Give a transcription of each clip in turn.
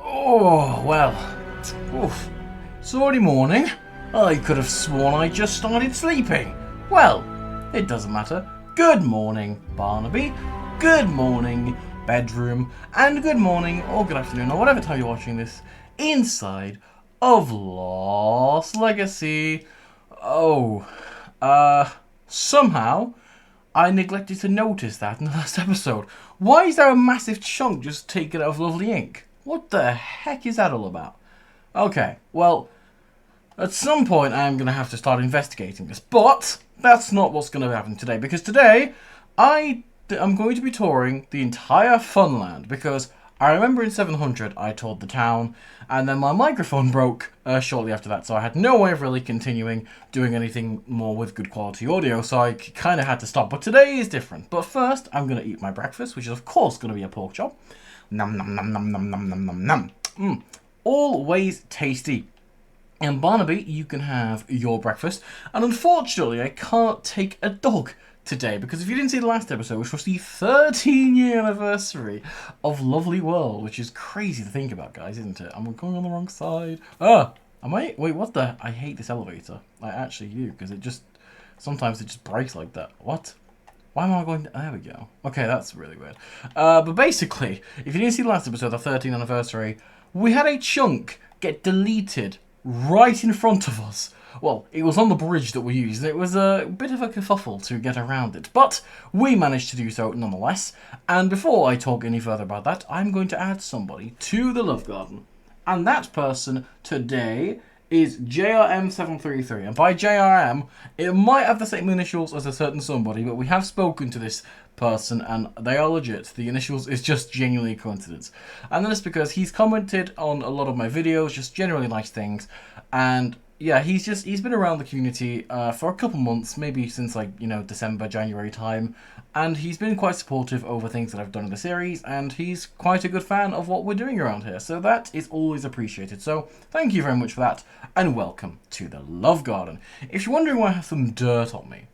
Oh, well. Oof. It's already morning. I could have sworn I just started sleeping. Well, it doesn't matter. Good morning, Barnaby. Good morning, bedroom. And good morning, or good afternoon, or whatever time you're watching this, inside of Lost Legacy. Oh, somehow I neglected to notice that in the last episode. Why is there a massive chunk just taken out of lovely ink? What the heck is that all about? Okay, well, at some point I'm going to have to start investigating this, but that's not what's going to happen today, because today I'm going to be touring the entire funland, because I remember in 700 I toured the town, and then my microphone broke shortly after that, so I had no way of really continuing doing anything more with good quality audio, so I kind of had to stop. But today is different. But first, I'm going to eat my breakfast, which is of course going to be a pork chop. Nom nom nom nom nom nom nom nom nom. Always tasty. And Barnaby, you can have your breakfast. And unfortunately, I can't take a dog today, because if you didn't see the last episode, which was the 13-year anniversary of Lovely World, which is crazy to think about, guys, isn't it? I'm going on the wrong side. Am I? Wait, what the? I hate this elevator. I actually do, because sometimes it just breaks like that. What? Why am I going to... There we go. Okay, that's really weird. But basically, if you didn't see the last episode, the 13th anniversary, we had a chunk get deleted right in front of us. Well, it was on the bridge that we used. It was a bit of a kerfuffle to get around it, but we managed to do so nonetheless. And before I talk any further about that, I'm going to add somebody to the Love Garden. And that person today is JRM733. And by JRM, it might have the same initials as a certain somebody, but we have spoken to this person and they are legit. The initials is just genuinely a coincidence. And that's because he's commented on a lot of my videos, just generally nice things. And yeah, he's been around the community for a couple months, maybe since December, January time, and he's been quite supportive over things that I've done in the series, and he's quite a good fan of what we're doing around here, so that is always appreciated. So thank you very much for that, and welcome to the Love Garden. If you're wondering why I have some dirt on me,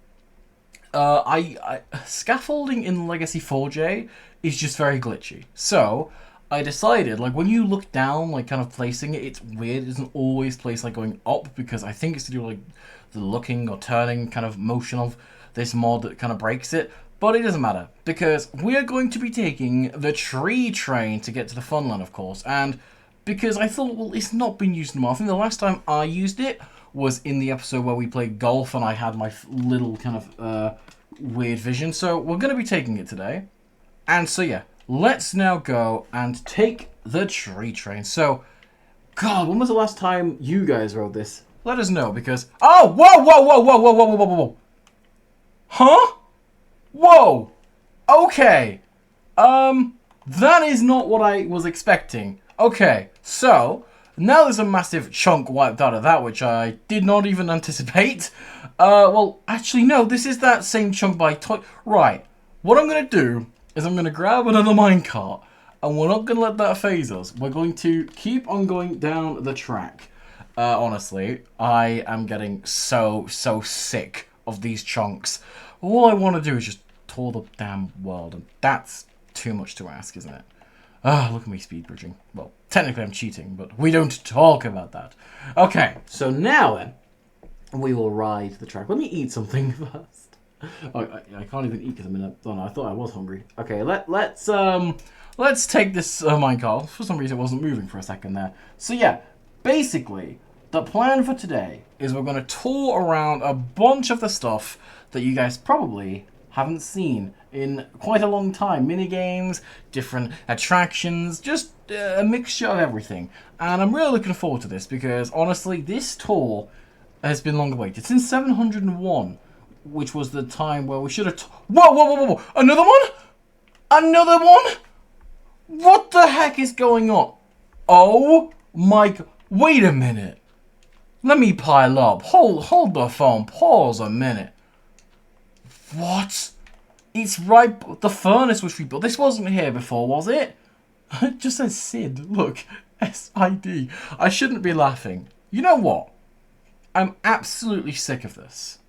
scaffolding in Legacy 4J is just very glitchy, so I decided, when you look down, kind of placing it, it's weird. It doesn't always place, going up, because I think it's to do with, the looking or turning kind of motion of this mod that kind of breaks it. But it doesn't matter, because we are going to be taking the tree train to get to the funland, of course. And because I thought, well, it's not been used in a while. I think the last time I used it was in the episode where we played golf and I had my little kind of weird vision. So we're going to be taking it today. And so, yeah. Let's now go and take the tree train. So, God, when was the last time you guys rode this? Let us know, because... Oh, whoa, whoa, whoa, whoa, whoa, whoa, whoa, whoa, whoa. Huh? Whoa. Okay. That is not what I was expecting. Okay, so, now there's a massive chunk wiped out of that, which I did not even anticipate. Well, actually, no, this is that same chunk by... Right, what I'm going to do is I'm going to grab another minecart, and we're not going to let that phase us. We're going to keep on going down the track. Honestly, I am getting so sick of these chunks. All I want to do is just tour the damn world, and that's too much to ask, isn't it? Look at me speed bridging. Well, technically I'm cheating, but we don't talk about that. Okay, so now then, we will ride the track. Let me eat something first. I can't even eat because I'm in a... Oh no, I thought I was hungry. Okay, let's take this minecart. For some reason it wasn't moving for a second there. So yeah, basically, the plan for today is we're going to tour around a bunch of the stuff that you guys probably haven't seen in quite a long time. Minigames, different attractions, just a mixture of everything. And I'm really looking forward to this because, honestly, this tour has been long awaited. Since 701... which was the time where we should have... Whoa, whoa, whoa, whoa! Another one? Another one? What the heck is going on? Oh my... Wait a minute. Let me pile up. Hold the phone. Pause a minute. What? It's right... The furnace which we built. This wasn't here before, was it? It just says Sid. Look. S-I-D. I shouldn't be laughing. You know what? I'm absolutely sick of this.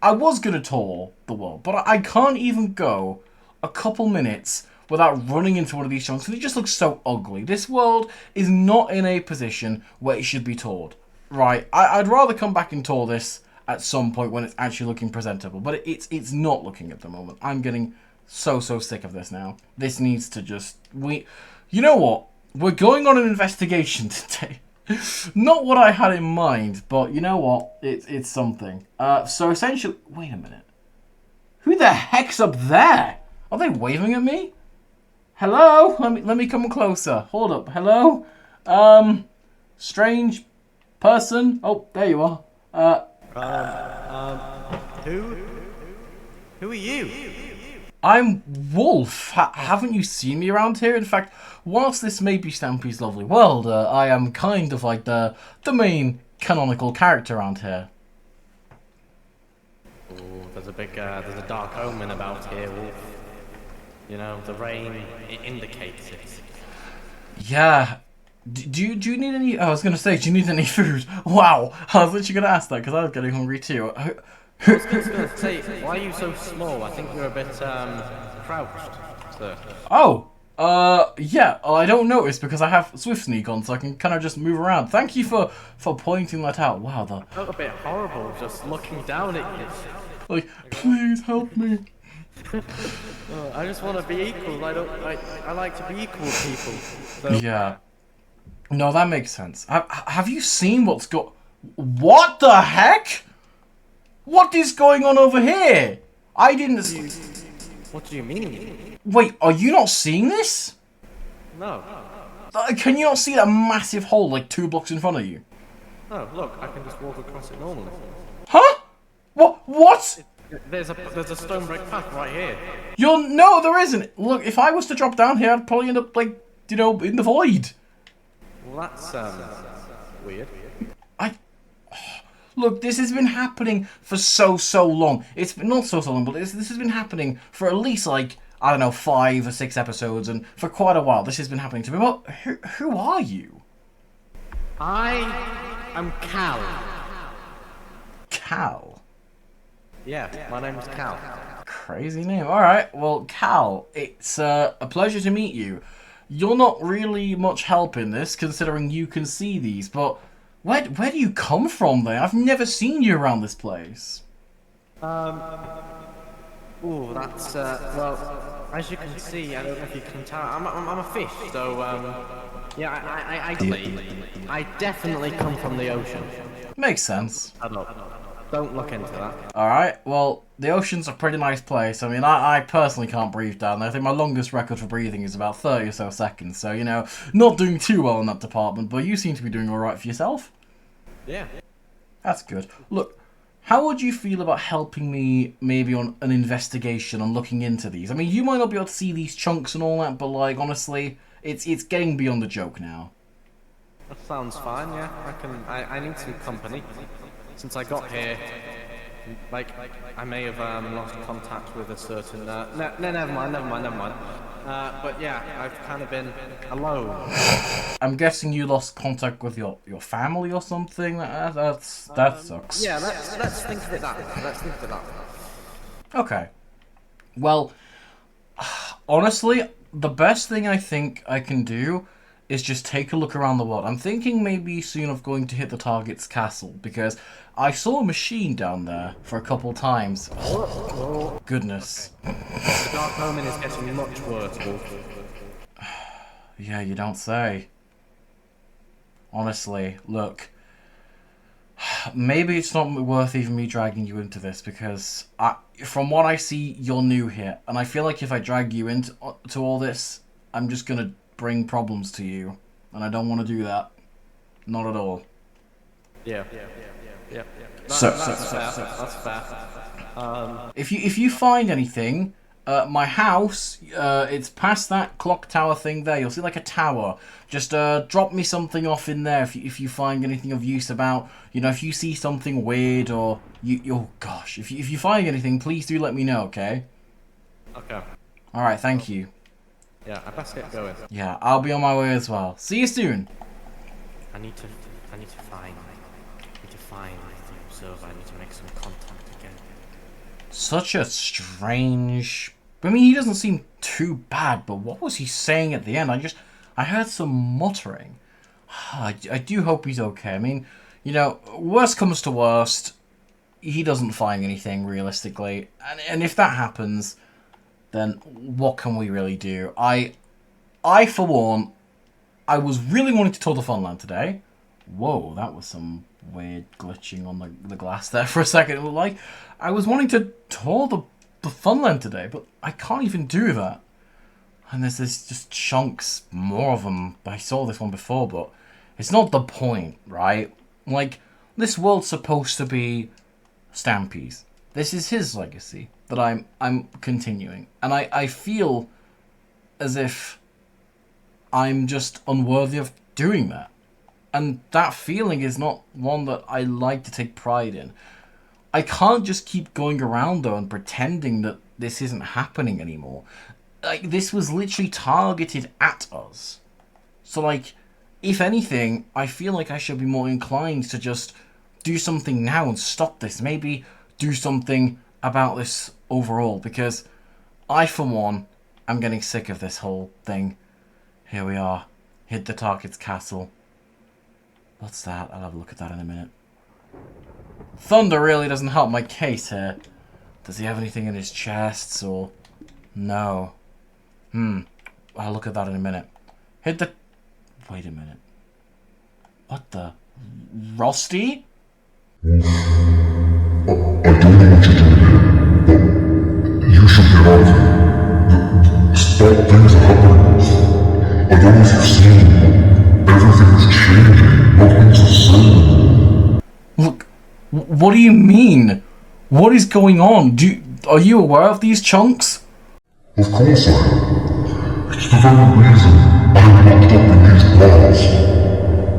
I was going to tour the world, but I can't even go a couple minutes without running into one of these chunks, and it just looks so ugly. This world is not in a position where it should be toured. Right, I'd rather come back and tour this at some point when it's actually looking presentable, but it's not looking at the moment. I'm getting so sick of this now. This needs to just... You know what? We're going on an investigation today. Not what I had in mind, but you know what? It's something. So essentially... Wait a minute. Who the heck's up there? Are they waving at me? Hello? Let me come closer. Hold up. Hello? Strange person. Oh, there you are. Who are you? I'm Wolf. Haven't you seen me around here? In fact, whilst this may be Stampy's lovely world, I am kind of like the main canonical character around here. Oh, there's a dark omen about here, Wolf. You know, the rain, it indicates it. Yeah. Do you need any... I was going to say, do you need any food? Wow. I was literally going to ask that because I was getting hungry too. I was going to say, why are you so small? I think you're a bit, crouched, sir. Oh. Yeah. I don't notice because I have Swift Sneak on, so I can kind of just move around. Thank you for pointing that out. Wow. I felt a bit horrible just looking down at you. Like, please help me. I just want to be equal. I like to be equal with people. So. Yeah. No, that makes sense. Have you seen what's What the heck? What is going on over here? I didn't... What do you mean? Wait, are you not seeing this? No. Can you not see that massive hole like 2 blocks in front of you? No, look, I can just walk across it normally. Huh? What? There's a stone brick path right here. No, there isn't. Look, if I was to drop down here, I'd probably end up, like, you know, in the void. Well, that's, weird. Look, this has been happening for so long. It's been not so long, but this has been happening for at least, like, I don't know, 5 or 6 episodes, and for quite a while this has been happening to me. Well, who are you? I am Cal. Cal? Yeah, my name's Cal. Crazy name. Alright, well, Cal, it's a pleasure to meet you. You're not really much help in this, considering you can see these, but where do you come from then? I've never seen you around this place. Ooh, that's, well, as you can see, I don't know if you can tell, I'm a fish, so, yeah, I definitely come from the ocean. Makes sense. Don't look into that. Alright, well, the ocean's a pretty nice place. I mean, I personally can't breathe down there. I think my longest record for breathing is about 30 or so seconds, so, you know, not doing too well in that department, but you seem to be doing alright for yourself. Yeah. That's good. Look, how would you feel about helping me maybe on an investigation on looking into these? I mean, you might not be able to see these chunks and all that, but, like, honestly, it's getting beyond the joke now. That sounds fine, yeah. I need some company. Since I got here, like, I may have lost contact with a certain... No, never mind. But yeah, I've kind of been alone. I'm guessing you lost contact with your family or something? That sucks. Yeah, let's think of it that way. Let's think of it that way. Okay. Well, honestly, the best thing I think I can do is just take a look around the world. I'm thinking maybe soon of going to hit the target's castle, because I saw a machine down there for a couple times. Oh, goodness. Okay. The Dark Omen is getting much worse, Wolf. Yeah, you don't say. Honestly, look. Maybe it's not worth even me dragging you into this, because from what I see, you're new here. And I feel like if I drag you into all this, I'm just going to bring problems to you, and I don't want to do that. Not at all. Yeah. That's fair. If you find anything, my house, it's past that clock tower thing there. You'll see like a tower. Just drop me something off in there if you find anything of use about, you know, if you see something weird or oh gosh, if you find anything, please do let me know, okay? Okay. All right, thank you. Yeah, I best get going. Yeah, I'll be on my way as well. See you soon. I need to find the observer. I need to make some contact again. Such a strange I mean, he doesn't seem too bad, but what was he saying at the end? I heard some muttering. I do hope he's okay. I mean, worst comes to worst, he doesn't find anything realistically, and if that happens, then what can we really do? I for one, I was really wanting to tour the Funland today. Whoa, that was some weird glitching on the glass there for a second. It was like I was wanting to tour the Funland today, but I can't even do that. And there's this just chunks, more of them. I saw this one before, but it's not the point, right? Like, this world's supposed to be Stampy's. This is his legacy that I'm continuing. And I feel as if I'm just unworthy of doing that. And that feeling is not one that I like to take pride in. I can't just keep going around though and pretending that this isn't happening anymore. Like, this was literally targeted at us. So, like, if anything, I feel like I should be more inclined to just do something now and stop this. Maybe do something about this overall, because I, for one, am getting sick of this whole thing. Here we are. Hit the target's castle. What's that? I'll have a look at that in a minute. Thunder really doesn't help my case here. Does he have anything in his chests, or... No. I'll look at that in a minute. Hit the... Wait a minute. What the... Rusty? I don't know what you're doing here, but you should get out of here. Stop, things are happening. I don't know if you've seen, but everything's changing. Nothing's the same. Look, what do you mean? What is going on? Are you aware of these chunks? Of course I am. It's the very reason I'm locked up in these bars.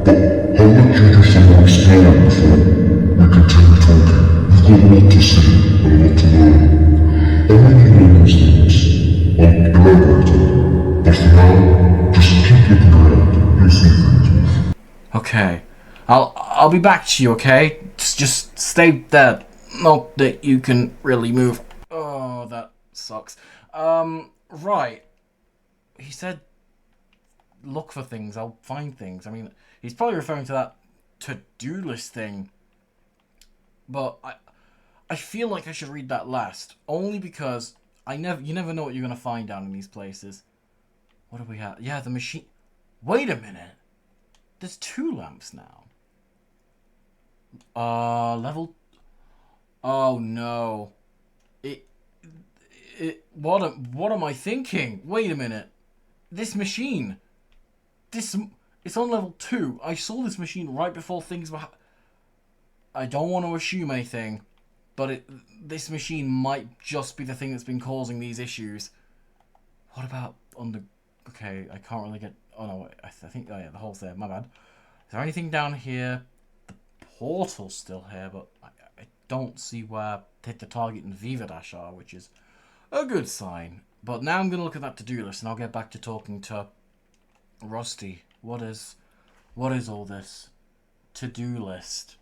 But I'll let you do some more exploring before we continue talking. You've got a lot to see and a lot to learn. I'll make you learn those things. I'll elaborate on them. But for now, just keep looking around. You'll see things. Okay. I'll be back to you, okay? Just stay there. Not that you can really move. Oh, that sucks. Right. He said, look for things, I'll find things. I mean, he's probably referring to that to-do list thing. But I feel like I should read that last. Only because you never know what you're going to find down in these places. What do we have? Yeah, the machine. Wait a minute. There's 2 lamps now. Level... Oh, no. What am I thinking? Wait a minute. This machine. It's on level 2. I saw this machine right before things were... I don't want to assume anything, but this machine might just be the thing that's been causing these issues. What about under... Okay, I can't really get... Oh, no, I think... Oh, yeah, the hole's there. My bad. Is there anything down here? The portal's still here, but I don't see where Hit the Target and Viva Dash are, which is a good sign. But now I'm going to look at that to-do list, and I'll get back to talking to Rusty. What is all this to-do list?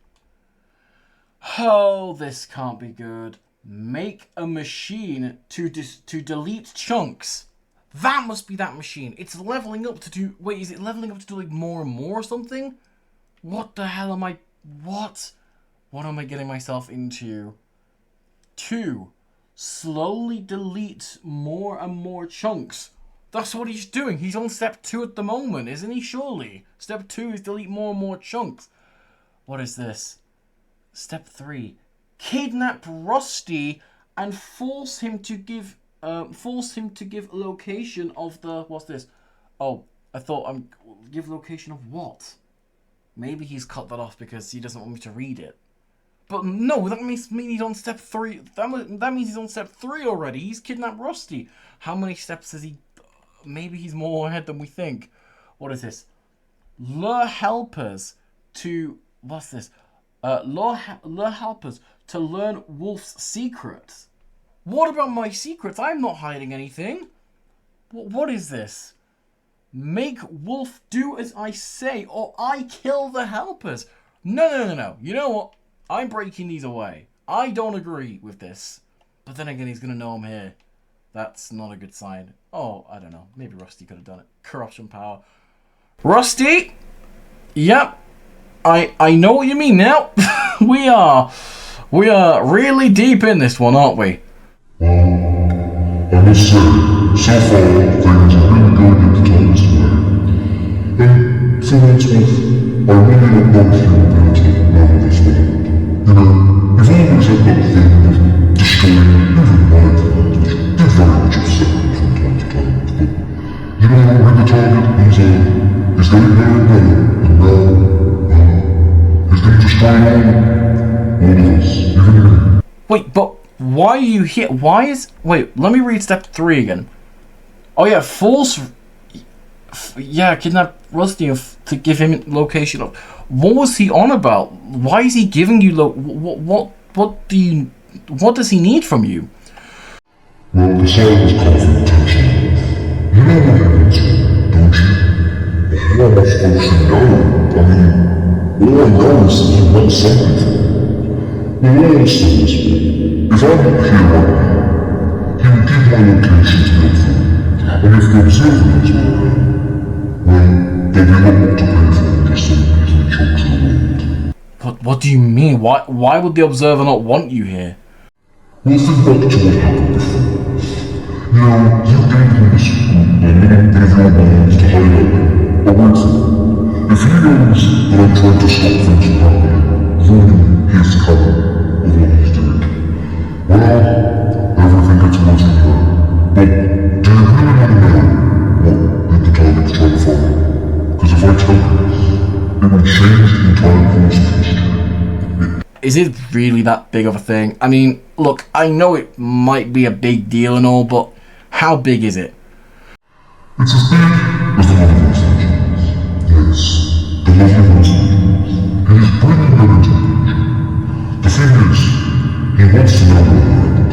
Oh, this can't be good. Make a machine to delete chunks. That must be that machine. It's leveling up to do... Wait, is it leveling up to do like more and more or something? What the hell am I... What? What am I getting myself into? 2. Slowly delete more and more chunks. That's what he's doing. He's on step 2 at the moment, isn't he? Surely. Step 2 is delete more and more chunks. What is this? Step 3. Kidnap Rusty and force him to give a location of the... What's this? Oh, I thought give location of what? Maybe he's cut that off because he doesn't want me to read it. But no, that means he's on step 3. That means he's on step 3 already. He's kidnapped Rusty. How many steps has he... Maybe he's more ahead than we think. What is this? Lure helpers to... What's this? Lure helpers to learn Wolf's secrets. What about my secrets? I'm not hiding anything. What is this? Make Wolf do as I say, or I kill the helpers. No. You know what? I'm breaking these away. I don't agree with this. But then again, he's going to know I'm here. That's not a good sign. Oh, I don't know. Maybe Rusty could have done it. Corruption power. Rusty? Yep. I know what you mean now. we are really deep in this one, aren't we? I must say, so far, things are really going into Thomas' way. And for what it's worth, I really don't know if you'll be able to know this world. You know, you've always had that thing of destroying even my plans, which did very much upset me from time to time. But, you know, when the target he's getting better and better, and now, he's going to destroy all of us, even me. Wait, but why are you here? Wait, let me read step 3 again. Oh yeah, kidnap Rusty to give him location of. What was he on about? Why is he giving you what does he need from you? Well, the sign was confrontation. You know what he wants, don't you? How am I supposed to know? I mean, all I know is that he wants something from me. Well, all I'll say is, if I'm not here right now, he will give my location to look for me. And if the observer knows where I am, well, there'll be a lot more to pay for than just some measly chunks of the world. What do you mean? Why would the observer not want you here? Well, think back to what happened before. You know, you gave him this group a little bit of your minds to hide out. But wait for it. If he knows that I'm trying to stop things from happening, ruining his cover of what he's doing, well, everything gets worse from there. But do you really want to know what the target's trying to find? Because if I tell you this, it will change the entire course of history. Is it really that big of a thing? I mean, look, I know it might be a big deal and all, but how big is it? It's as big as the lovely Los Angeles. Yes, the lovely Los Angeles. He is bringing them into the picture. The thing is, he wants to know where they went.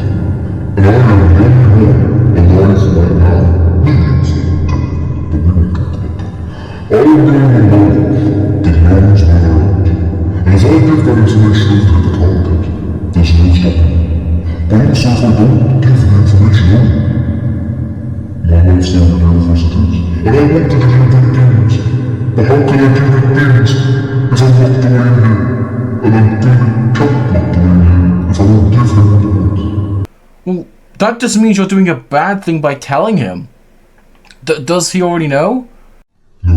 And I am the only one alive right now. Millions of them, but we won't talk about that. I am the only one that knows where they went. And as I give that information over to the target, there's no stopping. But also if I don't give the information over, my life's not going to be over as it is. And I want to give you good things. But how can I give you things if I'm locked away in here? And I'm going to be kept locked away in here if I don't give him what he wants? Well, that just means you're doing a bad thing by telling him. Does he already know? No.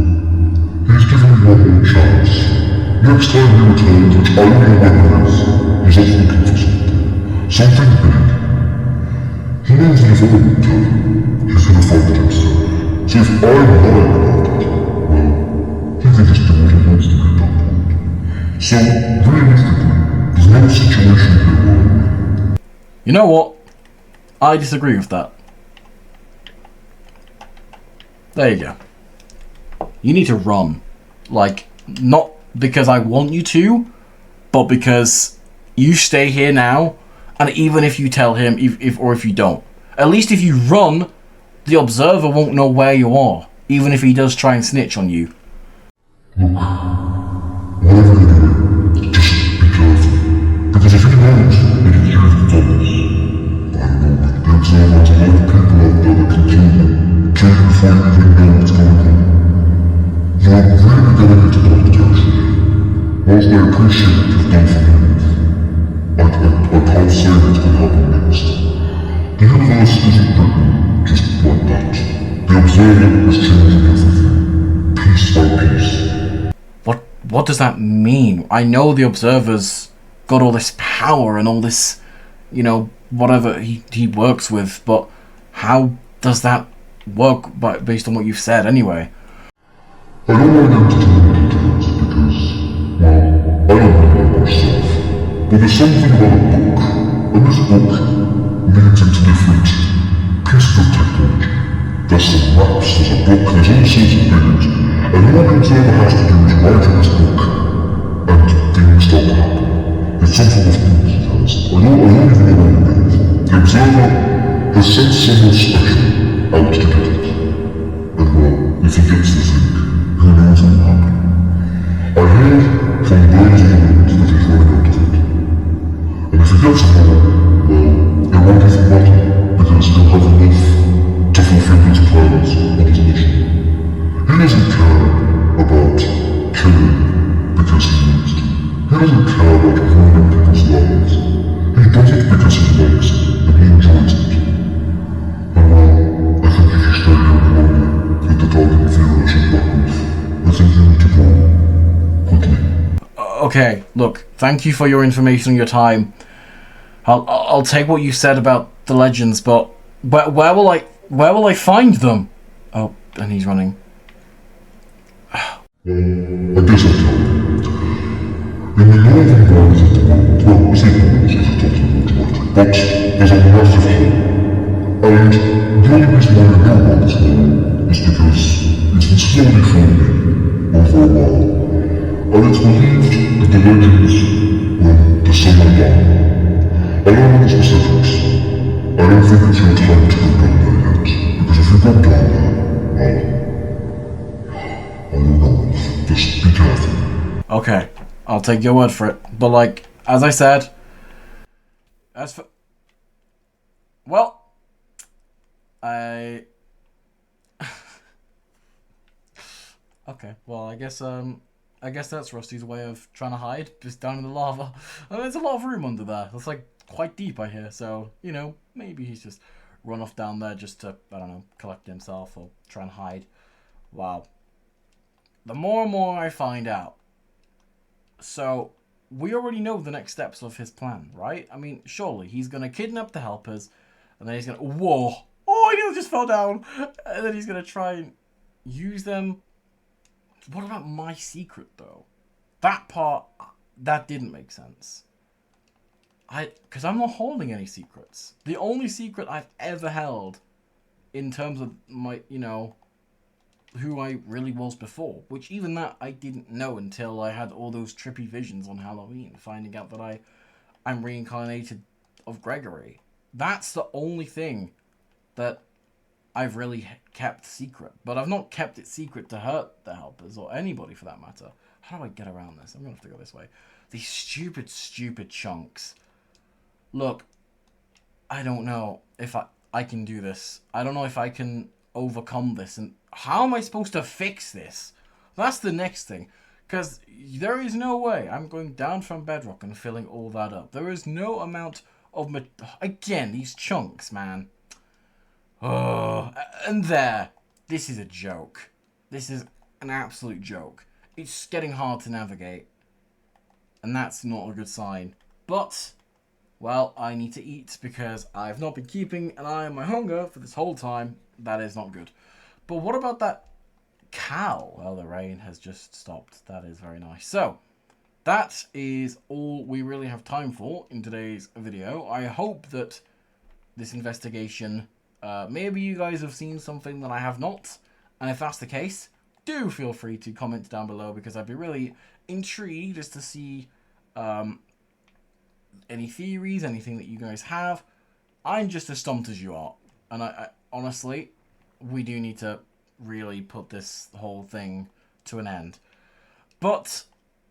He's giving you one more chance. Next time he returns, which I don't know when it is, he's off looking for something. Something big. He knows that if I don't tell him, he's gonna find it himself. So if I'm lying about it, well, he can just do what he wants to at that point. So, realistically, there's no situation here where... You know what? I disagree with that. There you go. You need to run. Like, not because I want you to, but because you stay here now, and even if you tell him, if you don't, at least if you run, the observer won't know where you are, even if he does try and snitch on you. Look, whatever you do, just be careful, because if he knows that it's you've done this, I know that the observer has a lot of people out there that can kill you before you even know what's going on. You're really getting into dark territory. Whilst I appreciate what you've done for me, I can't say what's going to happen next. The universe isn't written just like that. The observer is changing everything, piece by piece. What does that mean? I know the observer's got all this power and all this, you know, whatever he works with, but how does that work based on what you've said anyway? I don't want to go into too many details because, well, I don't know about myself, but there's something about a book, and this book leads into different pieces of technology. There's some maps, there's a book, there's all sorts of things, and all the observer has to do is write in this book, and things start to happen. It's some sort of thing he has. I don't even know what it is. The observer has sent someone special out to get it. And well, if he gets the thing, who knows what will happen. I hear from birds in the wind that he's running out of it. And if he gets more, well, it won't even matter, because he'll have enough doesn't care about killing because he needs to. He doesn't care about ruining people's lives. He does it because he likes it, and he enjoys it. And well, I think if you stay here any longer, that the target fear should back off. I think you need to go quickly. Okay, look, thank you for your information and your time. I'll take what you said about the legends, but where will I find them? Oh, and he's running. I guess I'll tell you. In the northern borders of the world, well, I say borders because it's totally not dramatic, but there's a massive hole. And the only reason why I know about this hole is because it's been slowly forming over a while. And it's believed that the legends when the sun went down. I don't know the specifics. I don't think it's your time to go down there yet, because if you go down there, well, I don't know. Just be careful. Okay, I'll take your word for it. But like, as I said, as for... Well, I... Okay, well, I guess that's Rusty's way of trying to hide, just down in the lava. There's a lot of room under there. It's like quite deep, I hear. So, you know, maybe he's just run off down there just to, I don't know, collect himself or try and hide. Wow. The more and more I find out. So, we already know the next steps of his plan, right? I mean, surely he's going to kidnap the helpers, and then he's going to... Whoa! Oh, he just fell down! And then he's going to try and use them... What about my secret, though? That part, that didn't make sense. Because I'm not holding any secrets. The only secret I've ever held, in terms of my, you know, who I really was before, which even that I didn't know until I had all those trippy visions on Halloween, finding out that I'm reincarnated of Gregory. That's the only thing that I've really kept secret. But I've not kept it secret to hurt the helpers, or anybody for that matter. How do I get around this? I'm going to have to go this way. These stupid chunks. Look, I don't know if I can do this. I don't know if I can overcome this. And how am I supposed to fix this? That's the next thing. Because there is no way I'm going down from bedrock and filling all that up. There is no amount of... Again, these chunks, man. Oh, and there. This is a joke. This is an absolute joke. It's getting hard to navigate. And that's not a good sign. But, well, I need to eat because I've not been keeping an eye on my hunger for this whole time. That is not good. But what about that cow? Well, the rain has just stopped. That is very nice. So, that is all we really have time for in today's video. I hope that this investigation... maybe you guys have seen something that I have not. And if that's the case, do feel free to comment down below because I'd be really intrigued just to see any theories, anything that you guys have. I'm just as stumped as you are. And I honestly, we do need to really put this whole thing to an end. But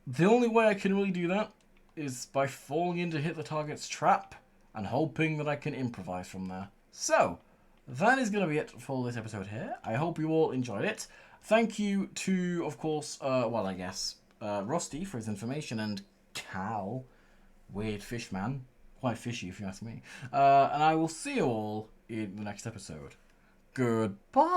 the only way I can really do that is by falling in to hit the target's trap and hoping that I can improvise from there. So, that is going to be it for this episode here. I hope you all enjoyed it. Thank you to, of course, well, I guess, Rusty for his information, and Cal, weird fish man. Quite fishy, if you ask me. And I will see you all in the next episode. Goodbye!